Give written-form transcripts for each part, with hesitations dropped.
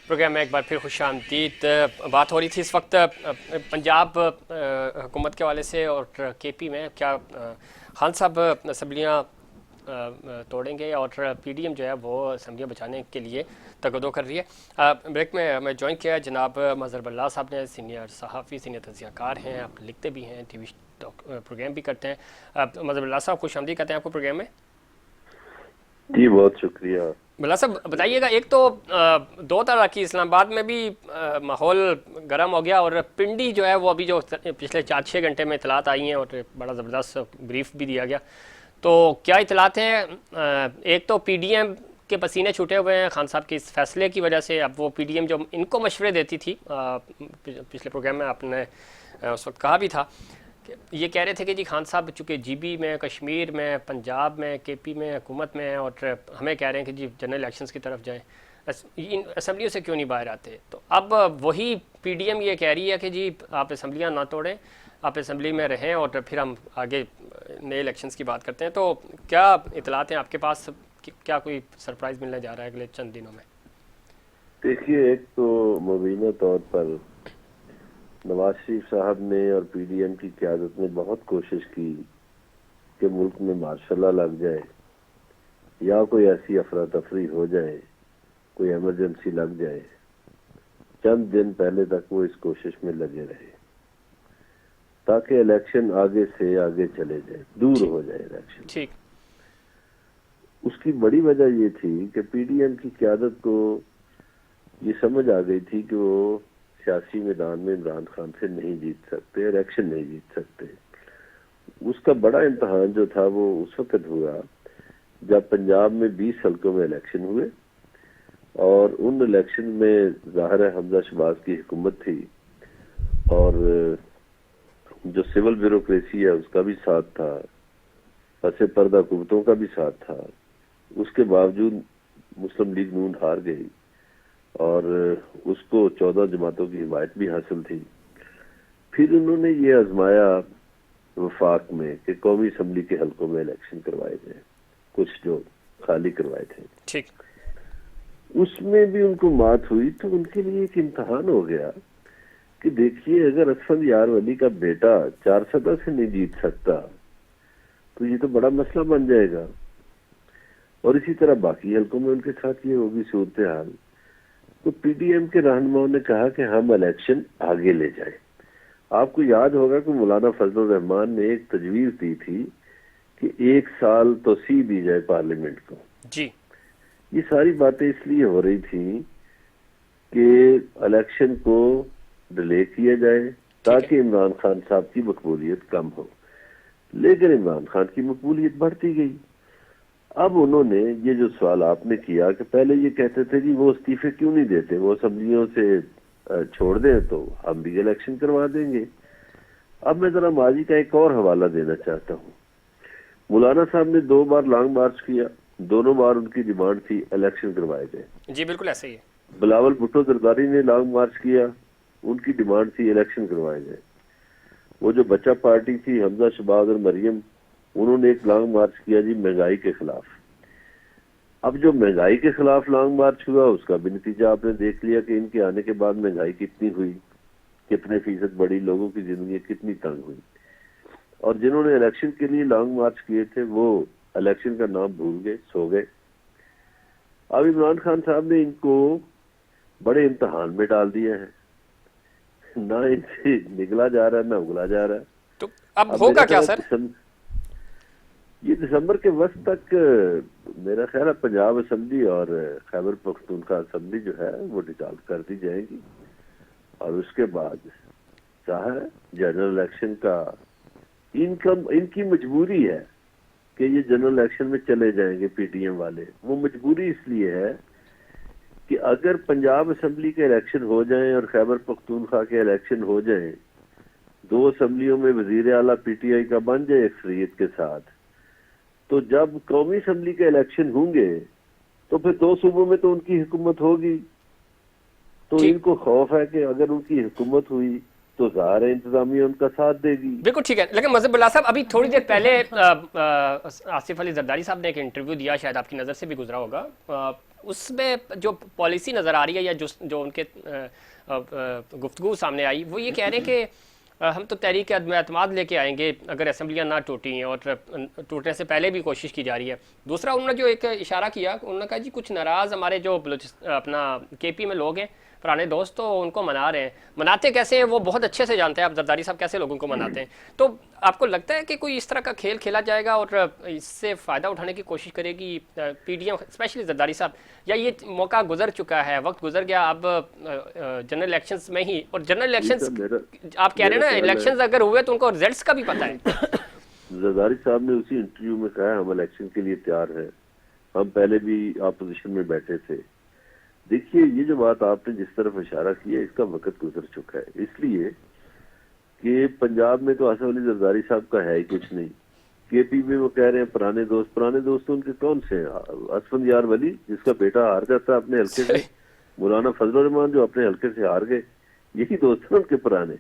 Programme میں ایک بار پھر خوش آمدید. بات ہو رہی تھی اس وقت پنجاب حکومت کے حوالے سے اور کے پی میں کیا خان صاحب اسمبلیاں توڑیں گے اور پی ڈی ایم جو ہے وہ اسمبلیاں بچانے کے لیے تگدو کر رہی ہے. بریک میں ہمیں جوائن کیا ہے جناب مظہر اللہ صاحب نے. سینئر صحافی، سینئر تجزیہ کار ہیں، آپ لکھتے بھی ہیں، ٹی وی پروگرام بھی کرتے ہیں. مظہر اللہ صاحب خوش آمدید کہتے ہیں آپ کو پروگرام میں. جی بہت شکریہ. بلا صاحب بتائیے گا، ایک تو دو طرح کی اسلام آباد میں بھی ماحول گرم ہو گیا اور پنڈی جو ہے وہ ابھی جو پچھلے 4-6 گھنٹے میں اطلاعات آئی ہیں اور بڑا زبردست بریف بھی دیا گیا، تو کیا اطلاعات ہیں؟ ایک تو پی ڈی ایم کے پسینے چھوٹے ہوئے ہیں خان صاحب کے اس فیصلے کی وجہ سے. اب وہ پی ڈی ایم جو ان کو مشورے دیتی تھی، پچھلے پروگرام میں آپ نے اس وقت کہا بھی تھا کہ یہ کہہ رہے تھے کہ جی خان صاحب چونکہ جی بی میں، کشمیر میں، پنجاب میں، کے پی میں حکومت میں ہیں اور ہمیں کہہ رہے ہیں کہ جی جنرل الیکشنز کی طرف جائیں، ان اسمبلیوں سے کیوں نہیں باہر آتے؟ تو اب وہی پی ڈی ایم یہ کہہ رہی ہے کہ جی آپ اسمبلیاں نہ توڑیں، آپ اسمبلی میں رہیں اور پھر ہم آگے نئے الیکشنز کی بات کرتے ہیں. تو کیا اطلاعات ہیں آپ کے پاس؟ کیا کوئی سرپرائز ملنے جا رہا ہے اگلے چند دنوں میں؟ دیکھیے، ایک تو مبینہ طور پر نواز شریف صاحب نے اور پی ڈی ایم کی قیادت نے بہت کوشش کی کہ ملک میں مارشل لا لگ جائے یا کوئی ایسی افراتفری ہو جائے، کوئی ایمرجنسی لگ جائے. چند دن پہلے تک وہ اس کوشش میں لگے رہے تاکہ الیکشن آگے سے آگے چلے جائے، دور ہو جائے الیکشن. ٹھیک. اس کی بڑی وجہ یہ تھی کہ پی ڈی ایم کی قیادت کو یہ سمجھ آ گئی تھی کہ وہ سیاسی میدان میں عمران خان سے نہیں جیت سکتے، الیکشن نہیں جیت سکتے. اس کا بڑا امتحان جو تھا وہ اس وقت ہوا جب پنجاب میں 20 حلقوں میں الیکشن ہوئے اور ان الیکشن میں ظاہر ہے حمزہ شہباز کی حکومت تھی اور جو سول بیوروکریسی ہے اس کا بھی ساتھ تھا، پس پردہ قوتوں کا بھی ساتھ تھا. اس کے باوجود مسلم لیگ نون ہار گئی اور اس کو 14 جماعتوں کی حمایت بھی حاصل تھی. پھر انہوں نے یہ آزمایا وفاق میں کہ قومی اسمبلی کے حلقوں میں الیکشن کروائے جائیں، کچھ جو خالی کروائے تھے. ٹھیک. اس میں بھی ان کو مات ہوئی تو ان کے لیے ایک امتحان ہو گیا کہ دیکھیے اگر اسفند یار ولی کا بیٹا 4 سطح سے نہیں جیت سکتا تو یہ تو بڑا مسئلہ بن جائے گا. اور اسی طرح باقی حلقوں میں ان کے ساتھ یہ ہوگی صورتحال. تو پی ڈی ایم کے رہنماؤں نے کہا کہ ہم الیکشن آگے لے جائیں. آپ کو یاد ہوگا کہ مولانا فضل الرحمان نے ایک تجویز دی تھی کہ 1 سال توسیع دی جائے پارلیمنٹ کو. جی. یہ ساری باتیں اس لیے ہو رہی تھیں کہ الیکشن کو ڈیلے کیا جائے تاکہ عمران خان صاحب کی مقبولیت کم ہو. لیکن عمران خان کی مقبولیت بڑھتی گئی. اب انہوں نے یہ جو سوال آپ نے کیا کہ پہلے یہ کہتے تھے جی وہ استعفے کیوں نہیں دیتے، وہ اسمبلیوں سے چھوڑ دیں تو ہم بھی الیکشن کروا دیں گے. اب میں ذرا ماضی کا ایک اور حوالہ دینا چاہتا ہوں. مولانا صاحب نے 2 بار لانگ مارچ کیا، دونوں بار ان کی ڈیمانڈ تھی الیکشن کروائے جائیں. جی بالکل ایسے ہی ہے. بلاول بھٹو زرداری نے لانگ مارچ کیا، ان کی ڈیمانڈ تھی الیکشن کروائے جائیں. وہ جو بچہ پارٹی تھی حمزہ شہباز اور مریم، انہوں نے ایک لانگ مارچ کیا جی مہنگائی کے خلاف. اب جو مہنگائی کے خلاف لانگ مارچ ہوا اس کا بھی نتیجہ آپ نے دیکھ لیا کہ ان کے آنے کے بعد مہنگائی کتنی ہوئی، کتنے فیصد بڑی، لوگوں کی زندگی کتنی تنگ ہوئی. اور جنہوں نے الیکشن کے لیے لانگ مارچ کیے تھے وہ الیکشن کا نام بھول گئے، سو گئے. اب عمران خان صاحب نے ان کو بڑے امتحان میں ڈال دیا ہے، نہ ان سے نکلا جا رہا ہے نہ اگلا جا رہا ہے. تو اب ہوگا کیا سر؟ یہ دسمبر کے وقت تک میرا خیال ہے پنجاب اسمبلی اور خیبر پختونخوا اسمبلی جو ہے وہ ڈسالو کر دی جائے گی اور اس کے بعد چاہے جنرل الیکشن کا ان کی مجبوری ہے کہ یہ جنرل الیکشن میں چلے جائیں گے. پی ٹی ایم والے وہ مجبوری اس لیے ہے کہ اگر پنجاب اسمبلی کے الیکشن ہو جائیں اور خیبر پختونخوا کے الیکشن ہو جائیں، 2 اسمبلیوں میں وزیر اعلیٰ پی ٹی آئی کا بن جائے اکثریت کے ساتھ، تو جب قومی اسمبلی کے الیکشن ہوں گے تو پھر 2 صوبوں میں تو ان کی حکومت ہوگی. تو ان کو خوف ہے کہ اگر ان کی حکومت ہوئی تو ظاہر ہے انتظامیہ ان کا ساتھ دے گی. بالکل ٹھیک ہے. لیکن مظہر اللہ صاحب ابھی تھوڑی دیر پہلے آصف علی زرداری صاحب نے ایک انٹرویو دیا، شاید آپ کی نظر سے بھی گزرا ہوگا. اس میں جو پالیسی نظر آ رہی ہے یا جو ان کے گفتگو سامنے آئی وہ یہ کہہ رہے ہیں کہ ہم تو تحریک عدم اعتماد لے کے آئیں گے اگر اسمبلیاں نہ ٹوٹی ہیں، اور ٹوٹنے سے پہلے بھی کوشش کی جا رہی ہے۔ دوسرا انہوں نے جو ایک اشارہ کیا، انہوں نے کہا جی کچھ ناراض ہمارے جو اپنا کے پی میں لوگ ہیں، پرانے دوست، تو ان کو منا رہے ہیں۔ مناتے کیسے ہیں وہ بہت اچھے سے جانتے ہیں آپ زرداری صاحب کیسے لوگوں کو مناتے ہیں۔ تو آپ کو لگتا ہے کہ کوئی اس طرح کا کھیل کھیلا جائے گا اور اس سے فائدہ اٹھانے کی کوشش کرے گی P D M specially Zardari صاحب، یا یہ موقع گزر چکا ہے، وقت گزر گیا، اب جنرل الیکشنز میں ہی، اور جنرل جی الیکشنز سر، آپ کہہ رہے ہیں نا میرا خیال ہے الیکشنز اگر ہوئے تو ان کو رزلٹس کا بھی پتہ ہے۔ زرداری صاحب نے اسی انٹرویو میں کہا ہے ہم الیکشن کے لیے تیار ہیں، ہم پہلے بھی اپوزیشن میں بیٹھے تھے۔ دیکھیے یہ جو بات آپ نے جس طرف اشارہ کیا اس کا وقت گزر چکا ہے، اس لیے کہ پنجاب میں تو اسد علی زرداری صاحب کا ہے ہی کچھ نہیں۔ کے پی میں وہ کہہ رہے ہیں پرانے دوست ان کے کون سے ہیں؟ اسفند یار ولی جس کا بیٹا ہار جاتا ہے اپنے حلقے سے، مولانا فضل الرحمان جو اپنے حلقے سے ہار گئے، یہی دوست ہیں ان کے پرانے۔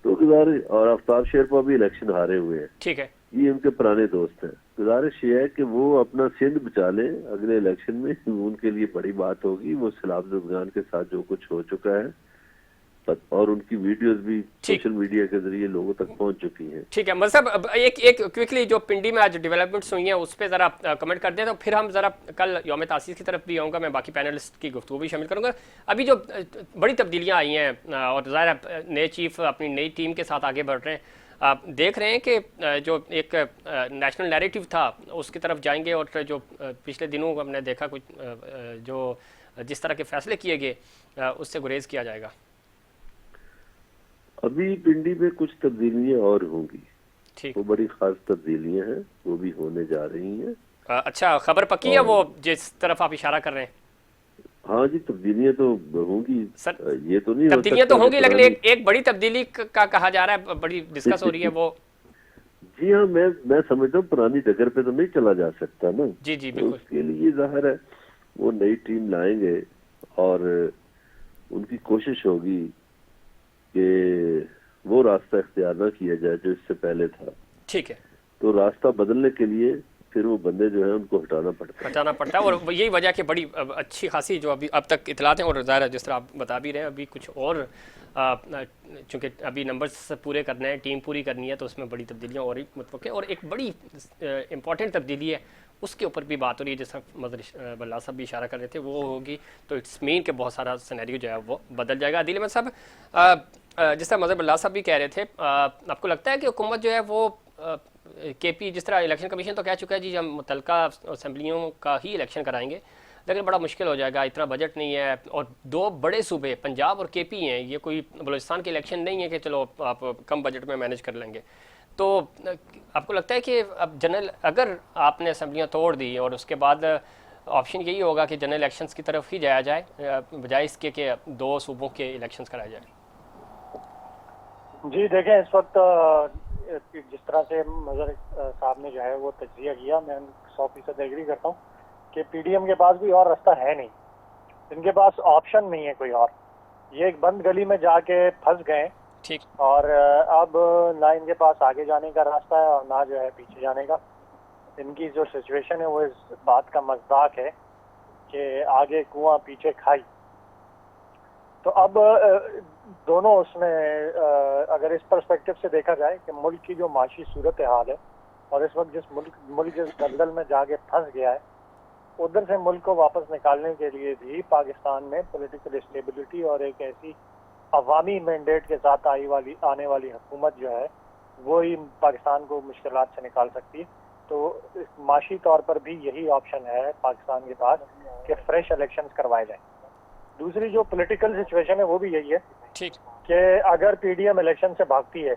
تو گزارش، اور آفتاب شیرپا بھی الیکشن ہارے ہوئے ہیں، ٹھیک ہے، یہ ان کے پرانے دوست ہیں۔ گزارش یہ ہے کہ وہ اپنا سندھ بچا لیں اگلے الیکشن میں، ان کے لیے بڑی بات ہوگی۔ وہ سیلاب زدگان کے ساتھ جو کچھ ہو چکا ہے، اور ان کی ویڈیوز بھی سوشل میڈیا کے ذریعے لوگوں تک پہنچ چکی ہیں۔ ٹھیک ہے مطلب ایک کوئکلی جو پنڈی میں آج ڈیولپمنٹس ہوئی ہیں اس پہ ذرا کمنٹ کر دیں، تو پھر ہم ذرا کل یوم تاسیس کی طرف بھی آؤں گا، میں باقی پینلسٹ کی گفتگو بھی شامل کروں گا۔ ابھی جو بڑی تبدیلیاں آئی ہیں اور ظاہر ہے نئے چیف اپنی نئی ٹیم کے ساتھ آگے بڑھ رہے ہیں، آپ دیکھ رہے ہیں کہ جو ایک نیشنل نیریٹو تھا اس کی طرف جائیں گے، اور جو پچھلے دنوں ہم نے دیکھا کچھ جو جس طرح کے فیصلے کیے گئے اس سے گریز کیا جائے گا۔ ابھی پنڈی میں کچھ تبدیلیاں اور ہوں گی، ٹھیک، وہ بڑی خاص تبدیلیاں ہیں، وہ بھی ہونے جا رہی ہیں۔ اچھا خبر پکی ہے وہ جس طرف آپ اشارہ کر رہے ہیں؟ ہاں جی، تبدیلیاں تو ہوں گی، سر یہ تو نہیں ہو تبدیلیاں تو سکتا ہوں کہ گی، لیکن ایک بڑی تبدیلی کا کہا جا رہا ہے، بڑی ڈسکس ہو رہی ہے وہ۔ جی ہاں، میں سمجھتا ہوں پرانی ڈگر پہ تو نہیں چلا جا سکتا نا، جی جی تو بالکل، اس کے لیے ظاہر ہے وہ نئی ٹیم لائیں گے، اور ان کی کوشش ہوگی کہ وہ راستہ اختیار نہ کیا جائے جو اس سے پہلے تھا۔ ٹھیک ہے، تو راستہ بدلنے کے لیے پھر وہ بندے جو ہیں ان کو ہٹانا پڑتا ہے، اور یہی وجہ کہ بڑی اچھی خاصی جو ابھی اب تک اطلاعات ہیں، اور ظاہر ہے جس طرح آپ بتا بھی رہے ہیں ابھی کچھ اور چونکہ ابھی نمبرز پورے کرنے ہیں، ٹیم پوری کرنی ہے، تو اس میں بڑی تبدیلیاں اور متوقع ہیں، اور ایک بڑی امپورٹنٹ تبدیلی ہے اس کے اوپر بھی بات ہو رہی ہے، جس طرح مظہر بلّہ صاحب بھی اشارہ کر رہے تھے، وہ ہوگی تو اٹس مین کہ بہت سارا سینیریو جو ہے وہ بدل جائے گا۔ عادل احمد صاحب، جس طرح مظہر بلّہ صاحب بھی کہہ رہے تھے، آپ کو لگتا ہے کہ حکومت جو ہے وہ کے پی، جس طرح الیکشن کمیشن تو کہہ چکا ہے جی ہم متعلقہ اسمبلیوں کا ہی الیکشن کرائیں گے، لیکن بڑا مشکل ہو جائے گا، اتنا بجٹ نہیں ہے، اور دو بڑے صوبے پنجاب اور کے پی ہیں، یہ کوئی بلوچستان کے الیکشن نہیں ہے کہ چلو آپ کم بجٹ میں مینیج کر لیں گے۔ تو آپ کو لگتا ہے کہ اب جنرل اگر آپ نے اسمبلیاں توڑ دی اور اس کے بعد آپشن یہی ہوگا کہ جنرل الیکشنز کی طرف ہی جایا جائے بجائے اس کے کہ دو صوبوں کے الیکشنز کرائے جائیں؟ جی دیکھیں، اس وقت جس طرح سے مظہر صاحب نے جو ہے وہ تجزیہ کیا، میں 100% ایگری کرتا ہوں کہ پی ڈی ایم کے پاس بھی اور راستہ ہے نہیں، ان کے پاس آپشن نہیں ہے کوئی اور، یہ ایک بند گلی میں جا کے پھنس گئے، ٹھیک، اور اب نہ ان کے پاس آگے جانے کا راستہ ہے اور نہ جو ہے پیچھے جانے کا۔ ان کی جو سچویشن ہے وہ اس بات کا مذاق ہے کہ آگے کنواں پیچھے کھائی۔ تو اب دونوں اس میں اگر اس پرسپیکٹو سے دیکھا جائے کہ ملک کی جو معاشی صورتحال ہے، اور اس وقت جس ملک جس دلدل میں جا کے پھنس گیا ہے، ادھر سے ملک کو واپس نکالنے کے لیے بھی پاکستان میں پولیٹیکل اسٹیبلٹی اور ایک ایسی عوامی مینڈیٹ کے ساتھ آنے والی حکومت جو ہے وہی پاکستان کو مشکلات سے نکال سکتی ہے۔ تو معاشی طور پر بھی یہی آپشن ہے پاکستان کے پاس کہ فریش الیکشنز کروائے جائیں۔ دوسری جو پولیٹیکل سچویشن ہے وہ بھی یہی ہے ٹھیک، کہ اگر پی ڈی ایم الیکشن سے بھاگتی ہے،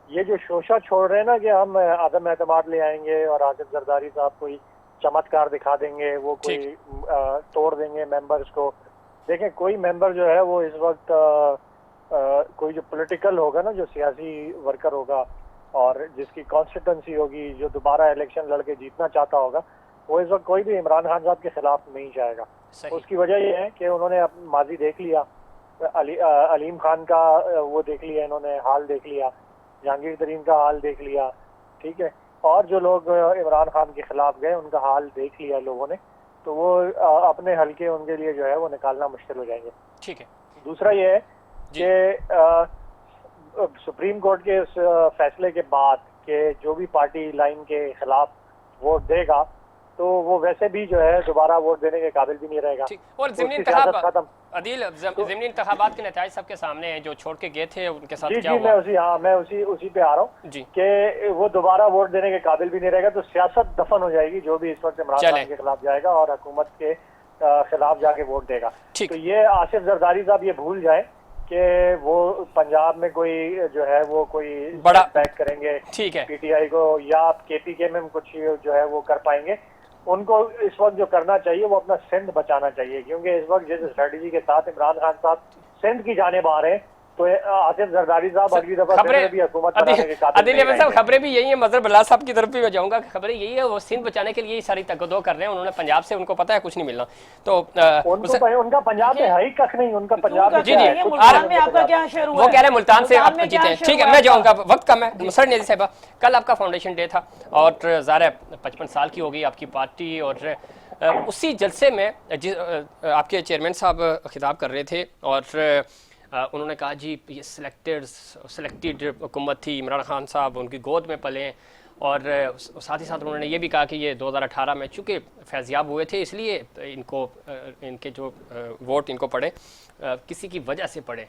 یہ جو شوشہ چھوڑ رہے ہیں نا کہ ہم عدم اعتماد لے آئیں گے اور آصف زرداری صاحب کوئی چمتکار دکھا دیں گے، وہ کوئی توڑ دیں گے ممبرز کو، دیکھیں کوئی ممبر جو ہے وہ اس وقت کوئی جو پولیٹیکل ہوگا نا، جو سیاسی ورکر ہوگا اور جس کی کانسٹیٹنسی ہوگی، جو دوبارہ الیکشن لڑ کے جیتنا چاہتا ہوگا، وہ اس وقت کوئی بھی عمران خان صاحب کے خلاف نہیں جائے گا۔ اس کی وجہ یہ ہے کہ انہوں نے ماضی دیکھ لیا، علیم خان کا وہ دیکھ لیا، انہوں نے حال دیکھ لیا، جہانگیر ترین کا حال دیکھ لیا، ٹھیک ہے، اور جو لوگ عمران خان کے خلاف گئے ان کا حال دیکھ لیا لوگوں نے۔ تو وہ اپنے حلقے ان کے لیے جو ہے وہ نکالنا مشکل ہو جائیں گے. ٹھیک ہے. دوسرا یہ ہے کہ سپریم کورٹ کے اس فیصلے کے بعد کہ جو بھی پارٹی لائن کے خلاف ووٹ دے گا تو وہ ویسے بھی جو ہے دوبارہ ووٹ دینے کے قابل بھی نہیں رہے گا. اور ضمنی انتخابات کے نتائج سب کے سامنے ہیں, جو چھوڑ کے گئے تھے ان کے ساتھ کیا ہوا؟ میں اسی پہ آ رہا ہوں کہ وہ دوبارہ ووٹ دینے کے قابل بھی نہیں رہے گا, تو سیاست دفن ہو جائے گی جو بھی اس وقت عمران خان کے خلاف جائے گا اور حکومت کے خلاف جا کے ووٹ دے گا. تو یہ آصف زرداری صاحب یہ بھول جائیں کہ وہ پنجاب میں کوئی جو ہے وہ کوئی بڑا پیک کریں گے پی ٹی آئی کو, یا کے پی کے میں کچھ جو ہے وہ کر پائیں گے. ان کو اس وقت جو کرنا چاہیے وہ اپنا سندھ بچانا چاہیے, کیونکہ اس وقت جس اسٹریٹجی کے ساتھ عمران خان صاحب سندھ کی جانب آ رہے ہیں تو آصف زرداری صاحب اگلی دفعہ بھی حکومت بنانے کے قابل صاحب خبریں بھی یہی ہیں. مظہر باللہ صاحب کی طرف بھی میں جاؤں گا کہ خبریں یہی ہے, وہ سندھ بچانے کے لیے یہ ساری تگدو کر رہے ہیں. انہوں نے پنجاب سے ان کو پتہ ہے کچھ نہیں ملنا, تو ان کا پنجاب میں ہے ہی کخ نہیں, ان کا پنجاب جی وہ کہہ رہے ہیں ملتان سے آپ جیتے ہیں. ٹھیک ہے میں جاؤں گا, وقت کم ہے. مسرت نیازی صاحبہ, کل آپ کا فاؤنڈیشن ڈے تھا اور ظاہر ہے 55 سال کی ہوگی آپ کی پارٹی, اور اسی جلسے میں آپ کے چیئرمین صاحب خطاب کر رہے تھے اور انہوں نے کہا جی یہ سلیکٹڈ حکومت تھی, عمران خان صاحب ان کی گود میں پلے ہیں, اور ساتھ ہی ساتھ انہوں نے یہ بھی کہا کہ یہ 2018 میں چونکہ فیضیاب ہوئے تھے اس لیے ان کے جو ووٹ ان کو پڑے کسی کی وجہ سے پڑے.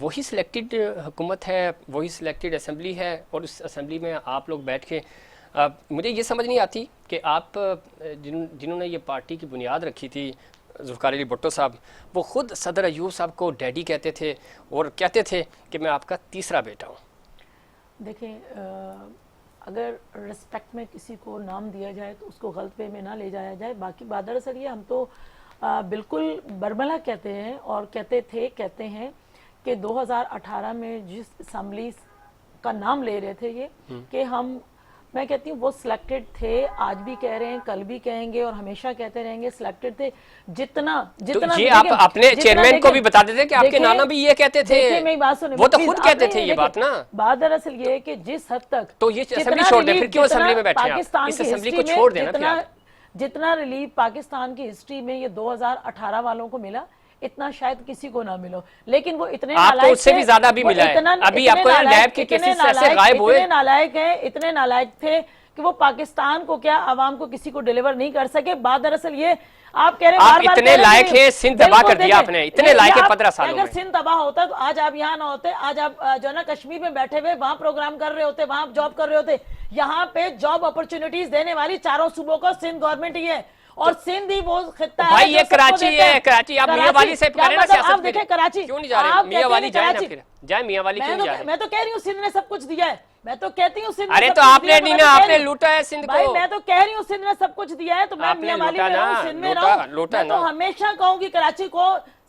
وہی سلیکٹڈ حکومت ہے, وہی سلیکٹڈ اسمبلی ہے, اور اس اسمبلی میں آپ لوگ بیٹھ کے مجھے یہ سمجھ نہیں آتی کہ آپ جنہوں نے یہ پارٹی کی بنیاد رکھی تھی, ذوالفقار علی بھٹو صاحب, وہ خود صدر ایوب صاحب کو ڈیڈی کہتے تھے اور کہتے تھے کہ میں آپ کا تیسرا بیٹا ہوں. دیکھیں اگر رسپیکٹ میں کسی کو نام دیا جائے تو اس کو غلط وے میں نہ لے جایا جائے. باقی بات دراصل یہ ہم تو بالکل برملا کہتے ہیں اور کہتے ہیں کہ 2018 میں جس اسمبلی کا نام لے رہے تھے یہ کہ میں کہتی ہوں وہ سلیکٹڈ تھے, آج بھی کہہ رہے ہیں, کل بھی کہیں گے اور ہمیشہ کہتے رہیں گے سلیکٹڈ تھے. جتنا یہ آپ اپنے چیئرمین کو بھی بتا دیتے کہ آپ کے نانا بھی یہ کہتے تھے, وہ تو خود کہتے تھے یہ بات نا. بات دراصل یہ ہے کہ جس حد تک تو یہ اسمبلی چھوڑ دیں, پھر کیوں اسمبلی میں بیٹھے ہیں آپ؟ اس اسمبلی کو چھوڑ دینا پھر آپ. جتنا ریلیف پاکستان کی ہسٹری میں یہ 2018 والوں کو ملا اتنا شاید کسی کو نہ ملو, لیکن وہ اتنے نالائق سے بھی زیادہ بھی ملا ہے. ابھی آپ کو لیب کے کیسز ایسے غائب ہوئے, اتنے نالائق ہیں, اتنے نالائق تھے کہ وہ پاکستان کو کیا عوام کو کسی کو ڈیلیور نہیں کر سکے. بات دراصل یہ آپ کہہ رہے ہیں آپ اتنے لائق ہیں, سندھ تباہ کر دیا آپ نے, اتنے لائق ہیں 15 سالوں میں. اگر سندھ تباہ ہوتا تو آج آپ یہاں نہ ہوتے, آج آپ جو ہے نا کشمیر میں بیٹھے ہوئے وہاں پروگرام کر رہے ہوتے, وہاں جاب کر رہے ہوتے. یہاں پہ جاب اپرچونٹیز دینے والی چاروں صوبوں کو سندھ گورنمنٹ ہی ہے, اور سندھ ہی وہ خطہ ہے. بھائی یہ کراچی ہے, کراچی. آپ میاں والی سے کریں نا سیاست, آپ دیکھیں کراچی کیوں نہیں جا رہے؟ میاں والی جائیں نا, پھر جائیں میاں والی, کیوں نہیں جا رہے؟ میں تو کہہ رہی ہوں سندھ نے سب کچھ دیا ہے, میں تو کہتی ہوں سندھ. ارے تو آپ نے نہیں نا, آپ نے لوٹا ہے سندھ کو. بھائی میں تو کہہ رہی ہوں سندھ نے سب کچھ دیا ہے, تو میں میاں والی میں رہوں, سندھ میں رہوں. میں تو ہمیشہ کہوں گی کراچی کو,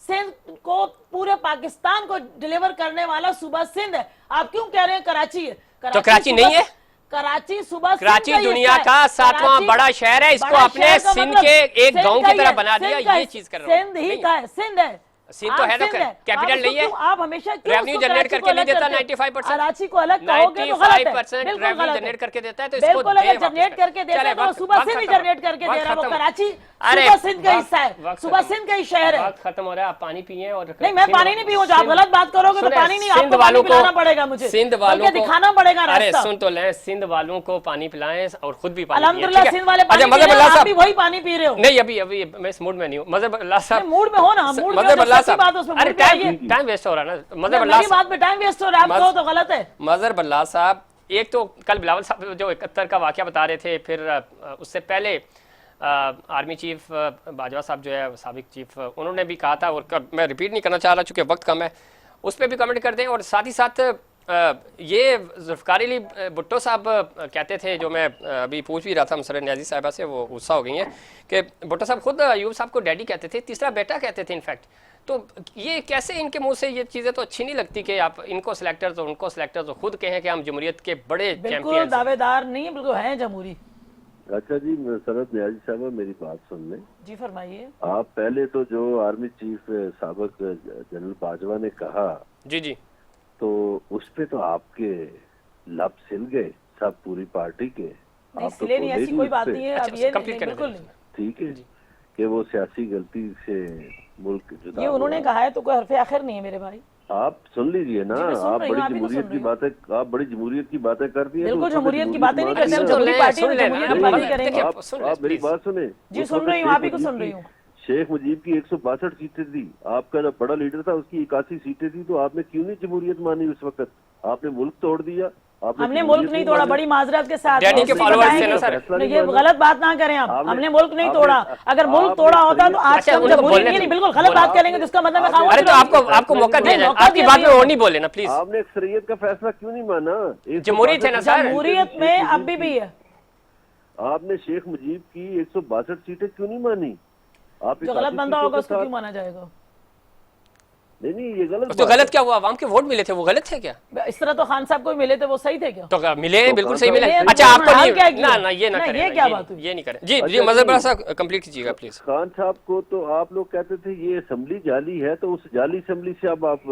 سندھ کو, پورے پاکستان کو ڈیلیور کرنے والا صوبہ سندھ ہے. آپ کیوں کہہ رہے ہیں کراچی ہے؟ تو کراچی نہیں ہے. کراچی صوبہ کراچی دنیا کا 7واں بڑا شہر ہے, اس کو اپنے سندھ کے ایک گاؤں کی طرح بنا دیا. یہ چیز کر رہا ہوں. سندھ ہی کا ہے, سندھ ہے, سندھ تو ہے نا, کیپٹل نہیں ہے. آپ ہمیشہ ریونیو جنریٹ کر کے نہیں دیتا 95%. کراچی کو الگ کہو گے تو غلط ہے, 95% ریونیو جنریٹ کر کے دیتا ہے, تو اس کو بالکل اگر جنریٹ کر کے دیتا ہے تو صوبہ سندھ ہی جنریٹ کر کے دے رہا ہے. وہ کراچی صوبہ سندھ کا حصہ ہے, صوبہ سندھ کا ہی شہر ہے. وقت ختم ہو رہا ہے, آپ پانی پیئیں. اور نہیں میں پانی نہیں پیوں, جو آپ غلط بات کرو گے تو پانی نہیں, آپ کو پانی پلانا پڑے گا مجھے, سندھ والوں کو دکھانا پڑے گا راستہ. ارے سن تو لیں, سندھ والوں کو پانی پلائیں اور خود بھی پانی پیئیں. الحمدللہ سندھ والے پانی پی رہے ہیں, آپ بھی وہی پانی پی رہے ہو. نہیں ابھی میں اس موڈ میں نہیں ہوں. مظہر اللہ صاحب موڈ میں ہو نا, مظہر اللہ صاحب, ٹائم ویسٹ ہو رہا ہے نا. مظہر اللہ میری بات میں ٹائم ویسٹ ہو رہا ہے, آپ کو تو غلط ہے. مظہر اللہ صاحب, ایک تو کل بلاول صاحب جو 71 کا واقعہ بتا رہے تھے, پھر اس سے پہلے آرمی چیف باجوہ صاحب جو ہے سابق چیف, انہوں نے بھی کہا تھا, اور میں ریپیٹ نہیں کرنا چاہ رہا چونکہ وقت کم ہے, اس پہ بھی کمنٹ کر دیں. اور ساتھ ہی ساتھ یہ ذوالفقار علی بھٹو صاحب کہتے تھے, جو میں ابھی پوچھ بھی رہا تھا مسرت نیازی صاحبہ سے, وہ غصہ ہو گئی ہیں کہ بھٹو صاحب خود ایوب صاحب کو ڈیڈی کہتے تھے, تیسرا بیٹا کہتے تھے انفیکٹ. تو یہ کیسے ان کے منہ سے یہ چیزیں تو اچھی نہیں لگتی کہ آپ ان کو سلیکٹرز اور ان کو سلیکٹرز خود کہیں کہ ہم جمہوریت کے بڑے چیمپئن. بالکل دعوے دار نہیں ہیں, بالکل ہیں جمہوری. اچھا جی مسرت نیازی صاحبہ میری بات سن لیں. جی فرمائیے. آپ پہلے تو جو آرمی چیف سابق جنرل باجوہ نے کہا, جی تو اس پہ تو آپ کے لب سل گئے سب پوری پارٹی کے. نہیں سلے نہیں, ایسی کوئی بات نہیں ہے. اب یہ بالکل نہیں. ٹھیک ہے. کہ وہ سیاسی غلطی سے ملک جدا یہ انہوں نے ہوا۔ کہا ہے تو کوئی حرف آخر نہیں ہے میرے بھائی. آپ سن لیجئے نا، جی میں سن آپ رہی ہوں، بڑی آپ ہی کو جمہوریت سن کی رہی ہوں. باتیں، آپ بڑی جمہوریت کی باتیں کرتی ہیں. بالکل تو جمہوریت کی باتیں نہیں کرتے ہم، سن جمہوری لیں، پارٹی سن میں لیں، جمہوریت کی بات نہیں کریں گے. آپ میری بات سنیں. جی اس سن وقت رہی ہوں، شیخ آپ ہی کو مجیب سن رہی کی- ہوں. شیخ مجیب کی 162 سیٹیں تھی، آپ کا جو بڑا لیڈر تھا اس کی 81 سیٹیں تھی، تو آپ نے کیوں نہیں جمہوریت مانی اس وقت؟ آپ نے ملک توڑ دیا. آپ ہم نے جمہوریت ملک نہیں توڑا، مانی. بڑی معذرت کے ساتھ. ڈیڈی آپ کے بھی followers بتائیں تھے نا کہ- سر. فیصلہ نہیں، نہیں یہ مانا. غلط بات نہ کریں آپ. آپ نے- ہم نے ملک نہیں آپ توڑا. نے- اگر آپ ملک نے توڑا ہوتا تو آج اچھا، کل ان کو جمہوریت بولنے نہیں. دیں. بالکل غلط بات کریں گے تو اس کا مطلب میں خاموش ارے تو رہوں گی. آپ کو موقع دیا جائے. موقع آپ کی دیا بات میں نہیں اور نہیں بولے نا پلیز. آپ نے اکثریت کا فیصلہ کیوں نہیں مانا؟ جمہوریت ہے نا سر. جمہوریت میں ابھی بھی ہے. آپ نے شیخ مجیب کی 162 سیٹیں کیوں نہیں مانی؟ آپ جو غلط بندہ ہوگا اس کو کیوں مانا جائے گا؟ نہیں یہ غلط تو بات غلط ہے. کیا ہوا؟ عوام کے ووٹ ملے تھے، وہ غلط ہے کیا؟ اس طرح تو خان صاحب کو ملے تھے، وہ صحیح تھے کیا؟ تو ملے، بالکل صحیح ملے، ملے. تو اچھا آپ کو حال کیا نہیں، کیا؟ نہ یہ نہ نہیں، کریں، یہ کیا بات ہوئی؟ یہ نہیں کریں. جی اچھا جی مظہر بڑا جی. سا کمپلیٹ کیجیے گا پلیز. خان صاحب کو تو آپ لوگ کہتے تھے یہ اسمبلی جعلی ہے، تو اس جعلی اسمبلی سے اب آپ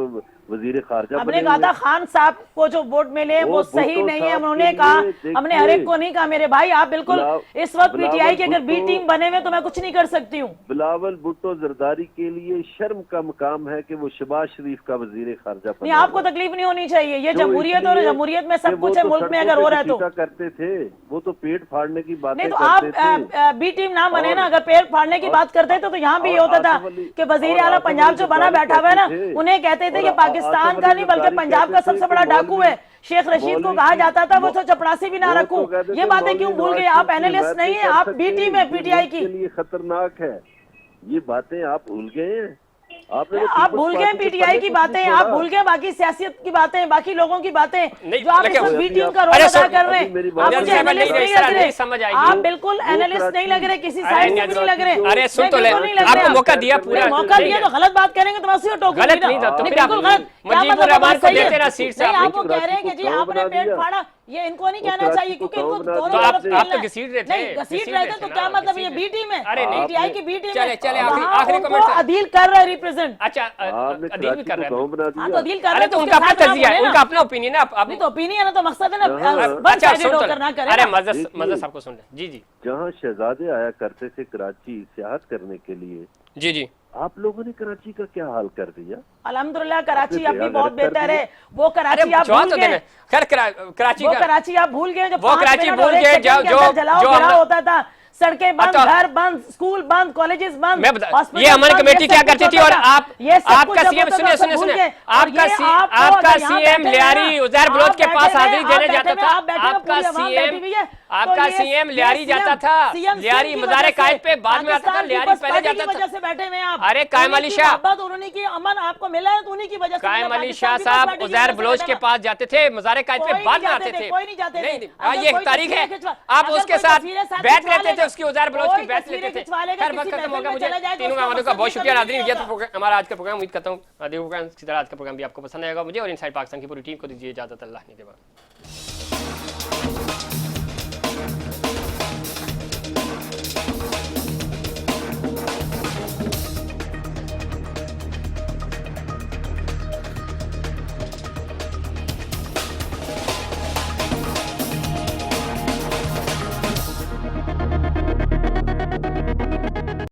وزیر خارجہ ہم بنے نے کہا ہوئے. تھا خان صاحب کو جو ووٹ ملے وہ صحیح بھٹو نہیں ہے. صاحب انہوں کے نے کہا، لیے ہم نے ہر ایک کو نہیں کہا میرے بھائی. آپ بالکل اس وقت پی ٹی آئی کی اگر بی بھٹو- ٹیم بنے ہوئے تو میں کچھ نہیں کر سکتی ہوں. بلاول بھٹو زرداری کے لیے شرم کا مقام ہے کہ وہ شہباز شریف کا وزیر خارجہ بنا. نہیں، آپ کو تکلیف نہیں ہونی چاہیے. یہ جو جمہوریت اس اور لیے جمہوریت میں کہ سب وہ کچھ ہے. تو ملک میں سڑکوں اگر ہو پہ رہا ہے تو گھسیٹا کرتے تھے، وہ تو پیٹ پھاڑنے کی باتیں نہیں تو کرتے تھے. آپ بی ٹیم نہ بنے نا. اگر پیڑ پھاڑنے کی بات کرتے تو یہاں بھی یہ ہوتا تھا کہ وزیر اعلیٰ پنجاب جو بنا بیٹھا ہوا ہے نا، انہیں کہتے تھے کہ پاکستان کا نہیں بلکہ پنجاب کا سب سے بڑا ڈاکو ہے. شیخ رشید کو کہا جاتا تھا وہ تو چپڑاسی بھی نہ رکھوں. یہ باتیں کیوں بھول گئے آپ؟ اینالسٹ نہیں ہیں آپ، بی ٹیم ہے پی ٹی آئی کی. کے لیے خطرناک ہے. یہ باتیں آپ بھول گئے ہیں. آپ نے تو آپ پیپلز بھول گئے پارٹی پی سے ٹی آئی پہلے کی کچھ نہیں باتیں، آپ چھوڑا. بھول گئے باقی سیاست کی باتیں، باقی لوگوں کی باتیں نہیں، جو آپ اس لیکن- وقت بی ابھی ٹیم آپ- کا رول ارے ادا سر، کر رہے ابھی ہیں. میری بات آپ سنیں. مجھے نہیں، اینالسٹ نہیں سر، لگ نہیں سمجھ آئے رہے. گی. آپ بالکل اینالسٹ نہیں لگ رہے، کسی سائنس میں بھی نہیں لگ رہے. ارے سن تو لے، بالکل نہیں لگ آپ رہے کو آپ. موقع دیا پورا. نہیں، موقع دیا تو غلط بات کریں گے تو میں اسی کو ٹوکوں گی غلط نا. نہیں تھا تو نہیں، پھر آپ بالکل غلط. کیا مجیب مطلب الرحمان بات کو صحیح ہے؟ دیتے نا سیٹ سے. نہیں، آپ آپ وہ کہہ رہے ہیں کہ جی آپ نے پیٹ پھاڑا، یہ ان کو نہیں کہنا چاہیے کیونکہ ان کو دونوں تو طرف آپ کھیلنا تو ہے. گھسیٹ رہے تھے. نہیں، گھسیٹ رہے تھے تو کیا مطلب یہ بی ٹیم ہے؟ ارے نہیں، پی ٹی آئی کی بی ٹیم ہے. چلے وہاں آخری ان کمنٹ کو سر. عدیل کر رہے ریپرزینٹ. اچھا آپ نے عدیل بھی کراچی کر کو رہے گاؤں ہیں. بنا ہاں تو دیا. عدیل کر رہے ارے ہیں تو اس ان کے کا اپنا ساتھ آپ تجزیہ ہے، بولیں ان نا. کا اپنا اوپینین ہے. آپ نہیں تو اوپینین ہے تو مقصد ہے نا ہاں. ون اچھا سائیڈڈ سن ہو تو کر نہ کریں ارے نا. مزہ صاحب کو سن لیں. جی جی جہاں شہزادے آیا کرتے تھے کراچی سیاحت کرنے کے لیے، جی جی آپ لوگوں نے کراچی کا کیا حال کر دیا؟ الحمدللہ کراچی اب بھی بیڑا بہت غرق کر بہتر دیا. ہے. وہ ارے کراچی آپ جواب بھول تو دینا. گئے. خیر کراچی وہ کا کراچی آپ بھول گئے جو وہ 5 کراچی منٹ بھول اور 1 گئے سیکنڈ کے جو- اندر جلاؤ جو گراؤ ہم- ہوتا تھا. سڑکیں بند، تو- گھر بند، اسکول بند، کالجز بند، میں بتا ہاسپٹل یہ امن بند، کمیٹی سب کیا کچھ کرتی تھی. ہوتا اور تھا. یہ سب آپ کچھ کا جب سی ایم ہوتا سنیں تھا سنیں سب سنیں بھول گئے. آپ اور کا یہ سی آپ کو آپ کا اگر یہاں سی ایم بیٹھے ہوئے ہیں لیاری نا، عزیر بلوچ کے آپ پاس بیٹھے ہوئے حاضری ہیں، دینے آپ جاتا بیٹھے تھا. ہوئے ہیں، آپ بیٹھے ہوئے آپ کا پوری عوام سی بیٹھی ایم ہوئی ہے. آپ تو کا یہ- سی ایم یہ لیاری جاتا تھا. CM لیاری کی مزار وجہ سے، قائد پہ بعد میں آتا تھا. پاکستان لیاری پیپلز پہلے پارٹی جاتا کی تھا. وجہ سے بیٹھے ہوئے ہیں آپ. ارے قائم انہیں علی کی شاہ محبت اور انہیں کی امن آپ کو ملا ہے تو انہیں کی وجہ سے قائم ملا. علی پاکستان شاہ پیپلز صاحب پارٹی کی عزیر وجہ سے بلوچ بیٹھا کے تھا. پاس جاتے تھے. مزار قائد پہ کوئی بعد نہیں میں جاتے آتے تھے، تھے. کوئی نہیں جاتے تھے. نہیں اگر یہ کوئی تاریخ ہے. تصویریں کھنچوا- آپ اگر اس کے کوئی ساتھ تصویریں ساتھ بیعت کھنچوا لیتے لے تھے. گا، اس کی عزیر بلوچ کی کوئی بیعت تصویریں لیتے تھے. کھنچوا لے گا، خیر کسی وقت ختم محفل ہوگا. میں مجھے چلا جائے گا، تینوں اس کا مہمانوں کا مقصد بہت یہ شکریہ. کبھی ناظرین نہیں یہ ہوتا. تو ہمارا آج کا پروگرام. امید کرتا ہوں دیو پروگرام کی طرح آج کا پروگرام بھی آپ کو پسند آئے گا. مجھے اور انسائڈ پاکستان کی پوری ٹیم کو دیجیے اجازت. اللہ نے